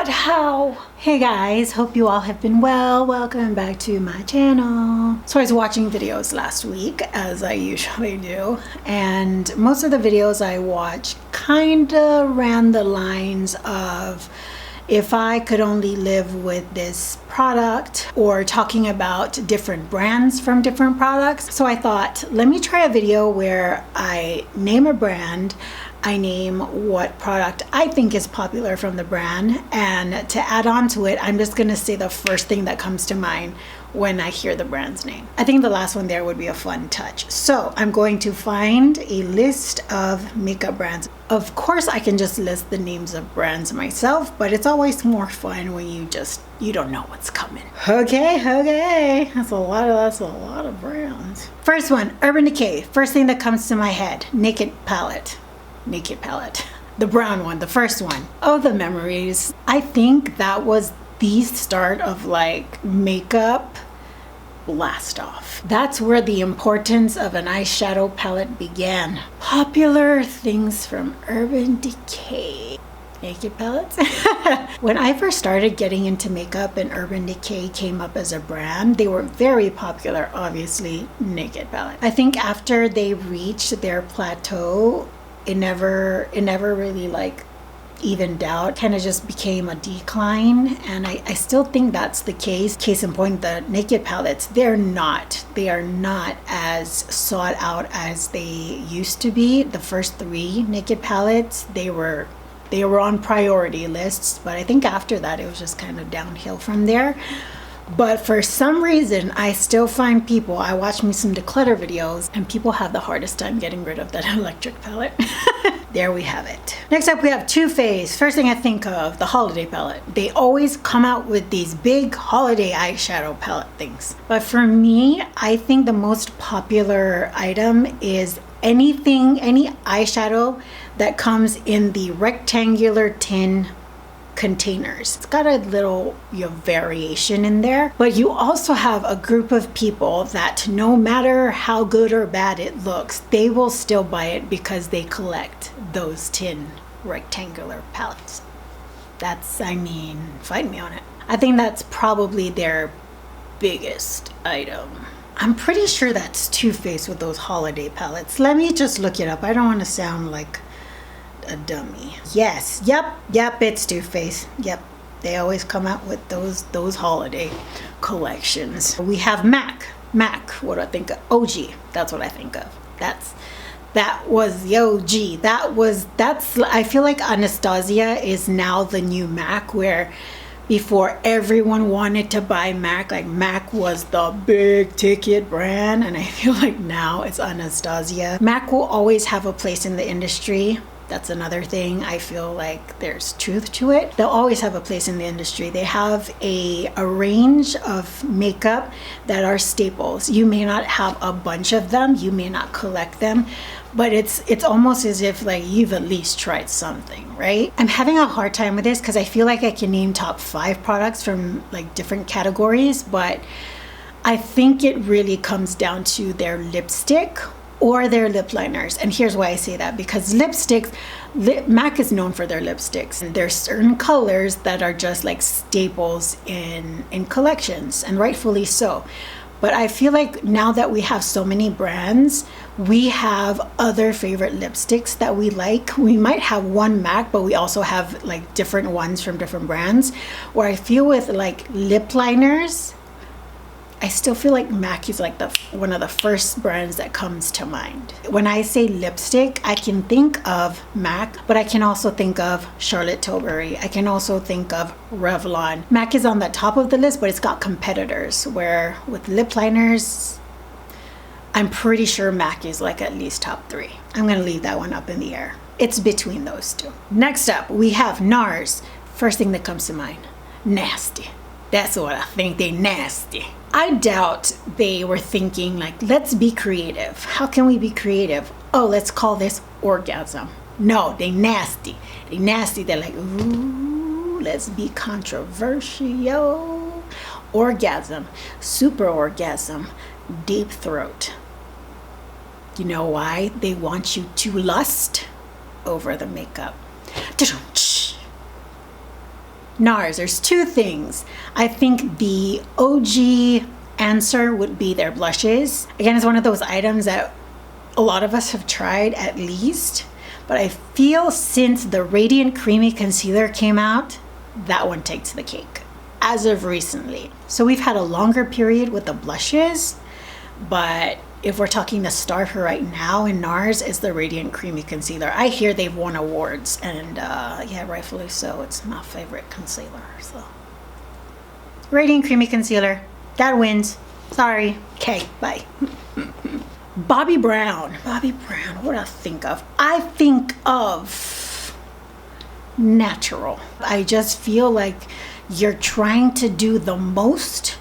But how? Hey guys, hope you all have been well. Welcome back to my channel. So I was watching videos last week, as I usually do, and most of the videos I watch kinda ran the lines of if I could only live with this product, or talking about different brands from different products. So I thought, let me try a video where I name a brand, I name what product I think is popular from the brand, and to add on to it, I'm just gonna say the first thing that comes to mind when I hear the brand's name. I think the last one there would be a fun touch. So I'm going to find a list of makeup brands. Of course, I can just list the names of brands myself, but it's always more fun when you don't know what's coming. Okay. That's a lot of brands. First one, Urban Decay. First thing that comes to my head, Naked Palette. The brown one, the first one. Oh, the memories. I think that was the start of like makeup blast off. That's where the importance of an eyeshadow palette began. Popular things from Urban Decay. Naked palettes. When I first started getting into makeup and Urban Decay came up as a brand, they were very popular, obviously. Naked palette. I think after they reached their plateau, it never really like evened out, kind of just became a decline, and I still think that's the case. Case in point, the Naked palettes, they are not as sought out as they used to be. The first three Naked palettes, they were on priority lists, but I think after that it was just kind of downhill from there. But for some reason, I still find people, I watch me some declutter videos, and people have the hardest time getting rid of that electric palette. There we have it. Next up, we have Too Faced. First thing I think of, the holiday palette. They always come out with these big holiday eyeshadow palette things. But for me, I think the most popular item is any eyeshadow that comes in the rectangular tin containers. It's got a little variation in there, but you also have a group of people that no matter how good or bad it looks, they will still buy it because they collect those tin rectangular palettes. Fight me on it. I think that's probably their biggest item. I'm pretty sure that's Too Faced with those holiday palettes. Let me just look it up. I don't want to sound like a dummy. Yes, yep, it's Too Faced. Yep, they always come out with those holiday collections. We have MAC. What do I think of? OG. That's what I think of. That was the OG. I feel like Anastasia is now the new MAC, where before everyone wanted to buy MAC, like MAC was the big ticket brand, and I feel like now it's Anastasia. MAC will always have a place in the industry. That's another thing. I feel like there's truth to it. They'll always have a place in the industry. They have a range of makeup that are staples. You may not have a bunch of them, you may not collect them, but it's almost as if like you've at least tried something, right? I'm having a hard time with this because I feel like I can name top 5 products from like different categories, but I think it really comes down to their lipstick or their lip liners. And here's why I say that, because MAC is known for their lipsticks, and there's certain colors that are just like staples in collections, and rightfully so. But I feel like now that we have so many brands, we have other favorite lipsticks that we like. We might have one MAC, but we also have like different ones from different brands, where I feel with like lip liners, I still feel like MAC is like one of the first brands that comes to mind. When I say lipstick, I can think of MAC, but I can also think of Charlotte Tilbury. I can also think of Revlon. MAC is on the top of the list, but it's got competitors, where with lip liners, I'm pretty sure MAC is like at least top 3. I'm gonna leave that one up in the air. It's between those two. Next up, we have NARS. First thing that comes to mind, nasty. That's what I think, they nasty. I doubt they were thinking like, let's be creative. How can we be creative? Oh, let's call this orgasm. No, they nasty. They're like, ooh, let's be controversial. Orgasm, super orgasm, deep throat. You know why? They want you to lust over the makeup. NARS, there's two things. I think the OG answer would be their blushes. Again, it's one of those items that a lot of us have tried at least, but I feel since the Radiant Creamy Concealer came out, that one takes the cake as of recently. So we've had a longer period with the blushes, but if we're talking the star for right now in NARS is the Radiant Creamy Concealer. I hear they've won awards, and yeah, rightfully so. It's my favorite concealer. So Radiant Creamy Concealer, that wins. Sorry. Okay, bye. Bobbi Brown. Bobbi Brown, what do I think of? I think of natural. I just feel like you're trying to do the most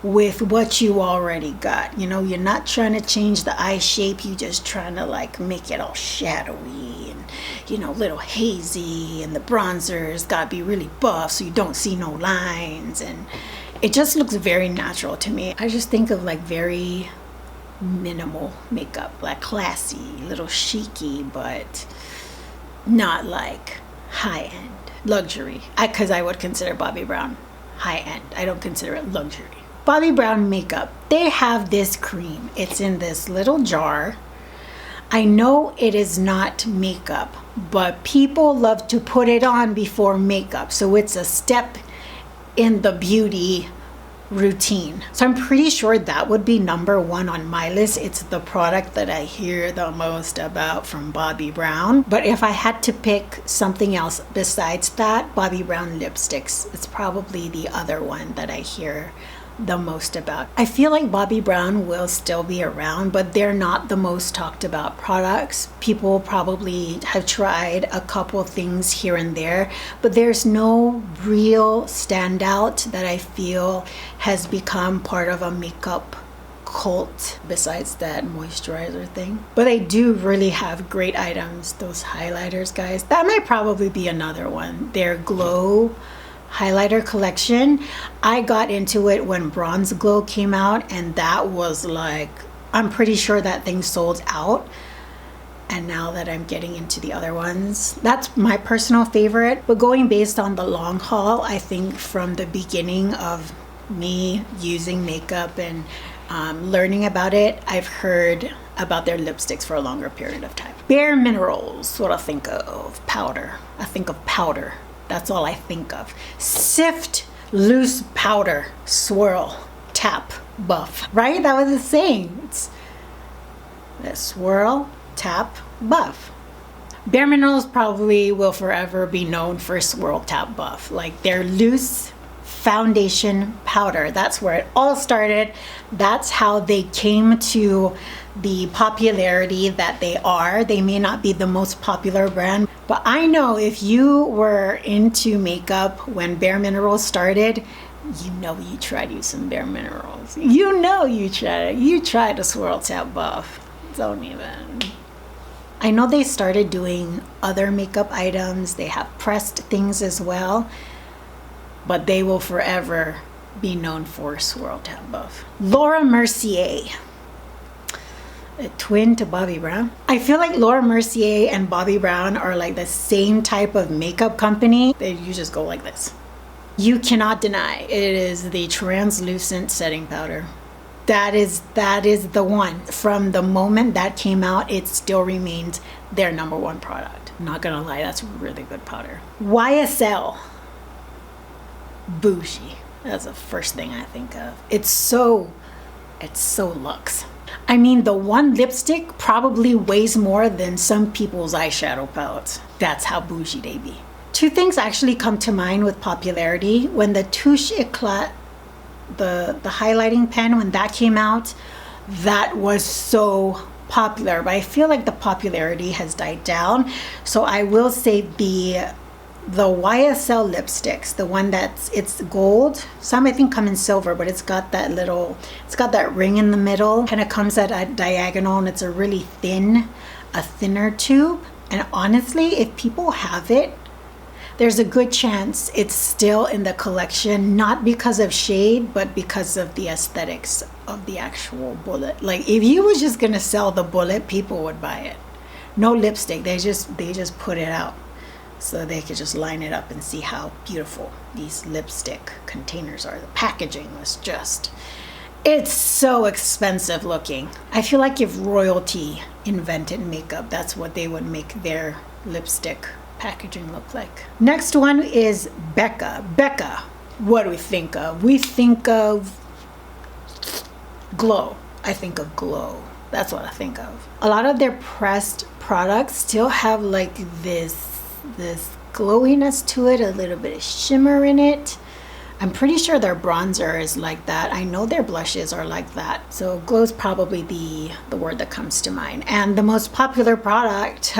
with what you already got. You know, you're not trying to change the eye shape, you just trying to like make it all shadowy and, you know, little hazy, and the bronzer's gotta be really buff so you don't see no lines, and it just looks very natural to me. I just think of like very minimal makeup, like classy, little chicy, but not like high-end luxury, because I would consider Bobbi Brown high-end. I don't consider it luxury. Bobbi Brown makeup, they have this cream. It's in this little jar. I know it is not makeup, but people love to put it on before makeup, so it's a step in the beauty routine. So I'm pretty sure that would be number one on my list. It's the product that I hear the most about from Bobbi Brown. But if I had to pick something else besides that, Bobbi Brown lipsticks, it's probably the other one that I hear the most about. I feel like Bobbi Brown will still be around, but they're not the most talked about products. People probably have tried a couple things here and there, but there's no real standout that I feel has become part of a makeup cult besides that moisturizer thing. But they do really have great items. Those highlighters, guys, that might probably be another one. Their Glow highlighter collection, I got into it when Bronze Glow came out, and that was like, I'm pretty sure that thing sold out. And now that I'm getting into the other ones, that's my personal favorite. But going based on the long haul, I think from the beginning of me using makeup and learning about it, I've heard about their lipsticks for a longer period of time. Bare Minerals, what I think of. Powder. I think of powder. That's all I think of. Sift, loose powder, swirl, tap, buff. Right? That was the saying. It's the swirl, tap, buff. Bare Minerals probably will forever be known for swirl, tap, buff. Like their loose foundation powder. That's where it all started. That's how they came to the popularity that they are. They may not be the most popular brand, but I know if you were into makeup when Bare Minerals started, you know you tried to use some Bare Minerals. You know you tried it. You tried a swirl tap buff. Don't even. I know they started doing other makeup items. They have pressed things as well, but they will forever be known for swirl tap buff. Laura Mercier, a twin to Bobbi Brown. I feel like Laura Mercier and Bobbi Brown are like the same type of makeup company. You just go like this. You cannot deny it is the translucent setting powder. That is the one. From the moment that came out, it still remains their number one product. I'm not gonna lie, that's really good powder. YSL. Bougie. That's the first thing I think of. It's so luxe. I mean, the one lipstick probably weighs more than some people's eyeshadow palettes. That's how bougie they be. Two things actually come to mind with popularity. When the Touche Eclat, the highlighting pen, when that came out, that was so popular, but I feel like the popularity has died down. So I will say the YSL lipsticks, the one it's gold, some I think come in silver, but it's got that ring in the middle, kind of comes at a diagonal, and it's a really thinner tube. And honestly, if people have it, there's a good chance it's still in the collection, not because of shade, but because of the aesthetics of the actual bullet. Like if you was just gonna sell the bullet, people would buy it. No lipstick, they just put it out so they could just line it up and see how beautiful these lipstick containers are. The packaging was just, it's so expensive looking. I feel like if royalty invented makeup, that's what they would make their lipstick packaging look like. Next one is Becca. Becca, what do we think of? We think of glow. I think of glow. That's what I think of. A lot of their pressed products still have like this glowiness to it, a little bit of shimmer in it. I'm pretty sure their bronzer is like that. I know their blushes are like that. So glow is probably the word that comes to mind. And the most popular product,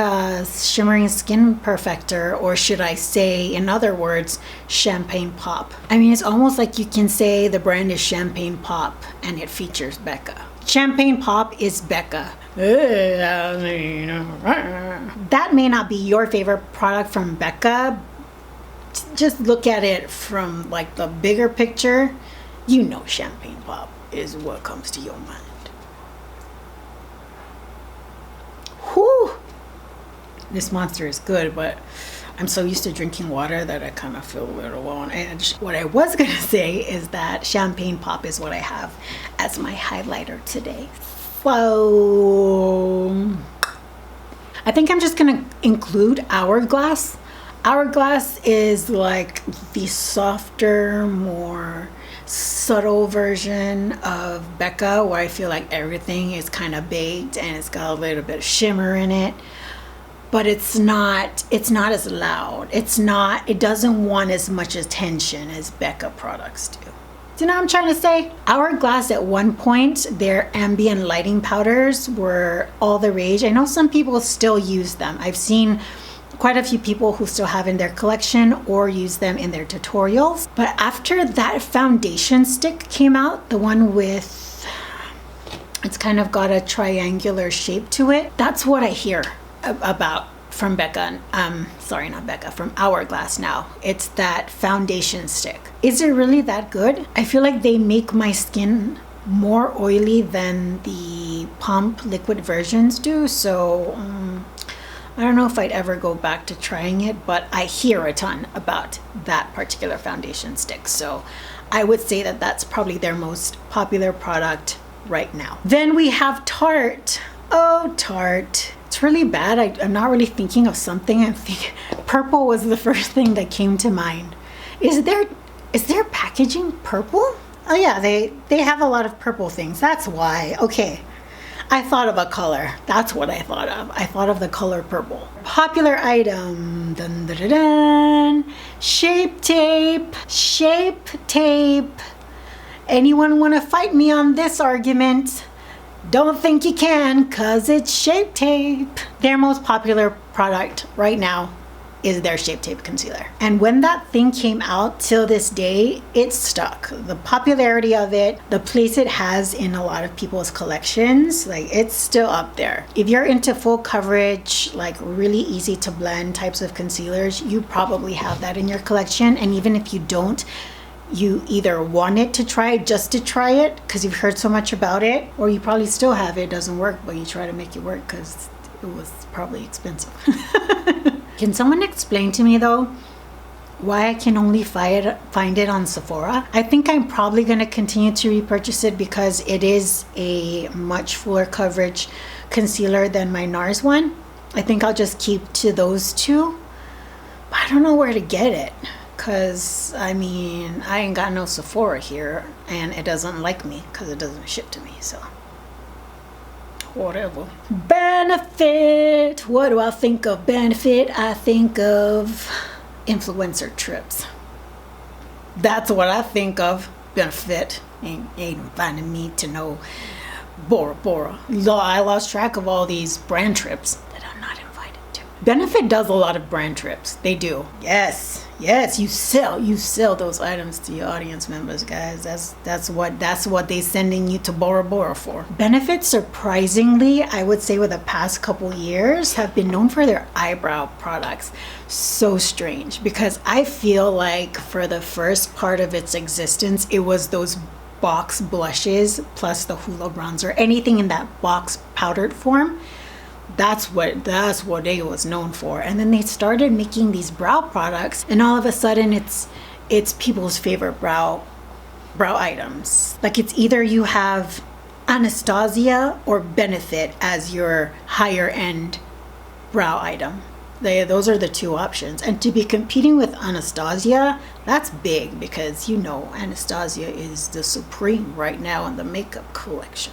Shimmering Skin Perfector, or should I say, in other words, Champagne Pop. I mean, it's almost like you can say the brand is Champagne Pop and it features Becca. Champagne Pop is Becca. That may not be your favorite product from Becca. Just look at it from like the bigger picture. You know Champagne Pop is what comes to your mind. Whew! This monster is good, but I'm so used to drinking water that I kind of feel a little on edge. What I was gonna say is that Champagne Pop is what I have as my highlighter today. So I think I'm just gonna include Hourglass. Hourglass is like the softer, more subtle version of Becca, where I feel like everything is kind of baked and it's got a little bit of shimmer in it, but it's not as loud. It doesn't want as much attention as Becca products do. Do you know what I'm trying to say? Hourglass, at one point, their ambient lighting powders were all the rage. I know some people still use them. I've seen quite a few people who still have in their collection or use them in their tutorials. But after that foundation stick came out, the one with, it's kind of got a triangular shape to it, that's what I hear about from Becca. Sorry, not Becca, from Hourglass now. It's that foundation stick. Is it really that good? I feel like they make my skin more oily than the pump liquid versions do, so I don't know if I'd ever go back to trying it, but I hear a ton about that particular foundation stick. So I would say that that's probably their most popular product right now. Then we have Tarte. Oh, Tarte. It's really bad. I'm not really thinking of something. I'm thinking purple was the first thing that came to mind. Is their packaging purple? Oh yeah, they have a lot of purple things. That's why. Okay. I thought of a color. That's what I thought of. I thought of the color purple. Popular item. Dun, dun, dun, dun. Shape Tape. Shape Tape. Anyone want to fight me on this argument? Don't think you can, cause it's Shape Tape. Their most popular product right now is their Shape Tape concealer. And when that thing came out, till this day, it's stuck. The popularity of it, the place it has in a lot of people's collections, like it's still up there. If you're into full coverage, like really easy to blend types of concealers, you probably have that in your collection. And even if you don't, you either wanted to try it just to try it because you've heard so much about it, or you probably still have it, it doesn't work, but you try to make it work because it was probably expensive. Can someone explain to me though why I can only find it on Sephora? I think I'm probably going to continue to repurchase it because it is a much fuller coverage concealer than my NARS one. I think I'll just keep to those two, but I don't know where to get it because I mean I ain't got no Sephora here and it doesn't like me because it doesn't ship to me, so whatever. Benefit. What do I think of Benefit? I think of influencer trips. That's what I think of. Benefit. Ain't inviting me to no Bora Bora. I lost track of all these brand trips that I'm not invited to. Benefit does a lot of brand trips. They do. Yes, you sell those items to your audience members, guys. That's what they sending you to Bora Bora for. Benefit, surprisingly, I would say with the past couple years, have been known for their eyebrow products. So strange, because I feel like for the first part of its existence, it was those box blushes plus the Hoola bronzer, anything in that box powdered form. That's what they was known for. And then they started making these brow products, and all of a sudden it's people's favorite brow items. Like, it's either you have Anastasia or Benefit as your higher end brow item. Those are the two options. And to be competing with Anastasia, that's big, because Anastasia is the supreme right now in the makeup collection.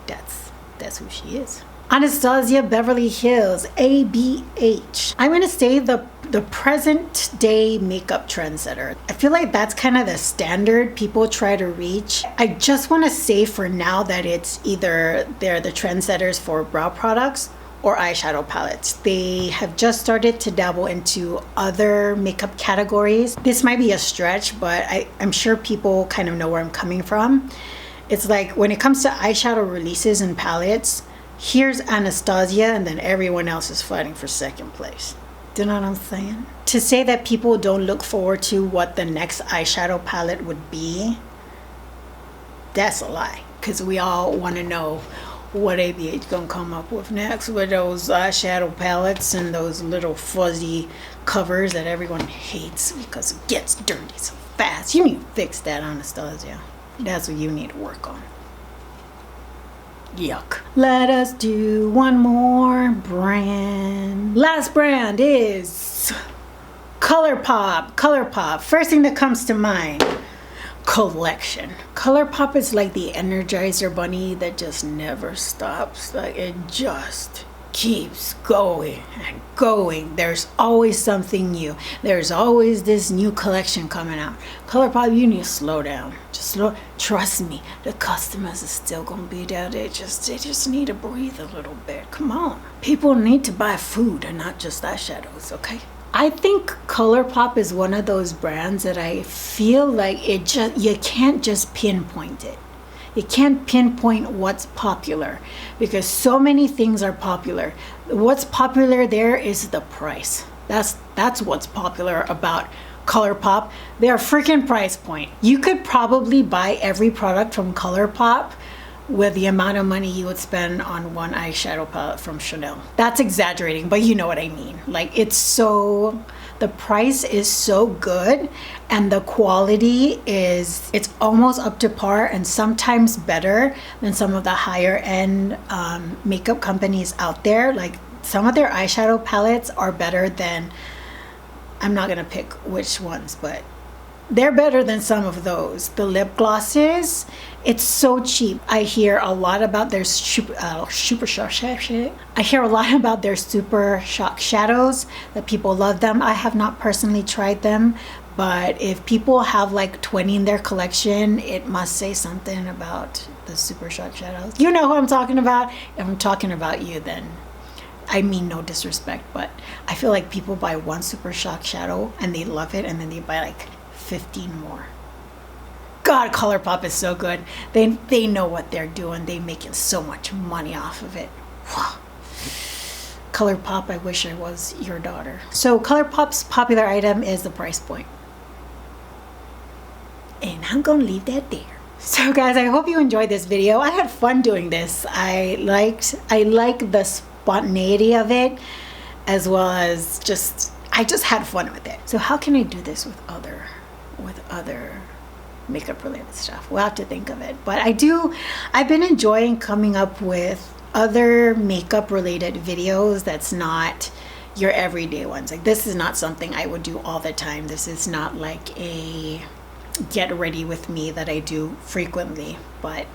That's who she is. Anastasia Beverly Hills, ABH. I'm gonna say the present day makeup trendsetter. I feel like that's kind of the standard people try to reach. I just want to say for now that it's either they're the trendsetters for brow products or eyeshadow palettes. They have just started to dabble into other makeup categories. This might be a stretch, but I'm sure people kind of know where I'm coming from. It's like, when it comes to eyeshadow releases and palettes, here's Anastasia, and then everyone else is fighting for second place. Do you know what I'm saying? To say that people don't look forward to what the next eyeshadow palette would be, that's a lie. Because we all want to know what ABH gonna come up with next with those eyeshadow palettes and those little fuzzy covers that everyone hates because it gets dirty so fast. You need to fix that, Anastasia. That's what you need to work on. Yuck. Let us do one more brand. Last brand is ColourPop. ColourPop. First thing that comes to mind, collection. ColourPop is like the Energizer bunny that just never stops. Like, it just keeps going and going. There's always something new. There's always this new collection coming out. ColourPop, you need to slow down. Trust me, the customers are still gonna be there. They just need to breathe a little bit. Come on. People need to buy food and not just eyeshadows, okay? I think ColourPop is one of those brands that I feel like you can't just pinpoint it. You can't pinpoint what's popular, because so many things are popular. What's popular there is the price. That's what's popular about ColourPop. Their freaking price point. You could probably buy every product from ColourPop with the amount of money you would spend on one eyeshadow palette from Chanel. That's exaggerating, but you know what I mean. Like, the price is so good, and the quality it's almost up to par, and sometimes better than some of the higher end makeup companies out there. Like, some of their eyeshadow palettes are better than, I'm not gonna pick which ones, but they're better than some of those. The lip glosses, it's so cheap. I hear a lot about their Super Shock shadows, that people love them. I have not personally tried them, but if people have like 20 in their collection, it must say something about the Super Shock shadows. You know who I'm talking about? If I'm talking about you, then I mean no disrespect, but I feel like people buy one Super Shock shadow and they love it, and then they buy like 15 more. God, ColourPop is so good. They know what they're doing. They're making so much money off of it. ColourPop, I wish I was your daughter. So ColourPop's popular item is the price point. And I'm gonna leave that there. So guys, I hope you enjoyed this video. I had fun doing this. I like the spontaneity of it, as well as I just had fun with it. So how can I do this with other makeup related stuff? We'll have to think of it. But I've been enjoying coming up with other makeup related videos that's not your everyday ones. Like, this is not something I would do all the time. This is not like a get ready with me that I do frequently, but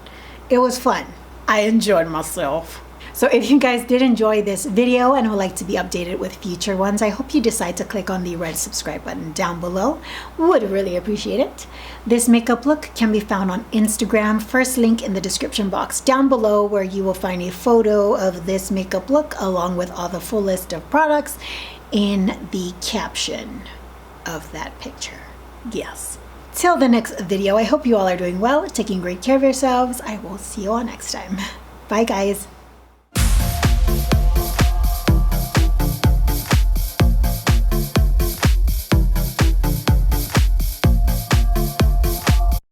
it was fun. I enjoyed myself. So if you guys did enjoy this video and would like to be updated with future ones, I hope you decide to click on the red subscribe button down below. Would really appreciate it. This makeup look can be found on Instagram. First link in the description box down below, where you will find a photo of this makeup look along with all the full list of products in the caption of that picture. Yes. Till the next video, I hope you all are doing well, taking great care of yourselves. I will see you all next time. Bye guys.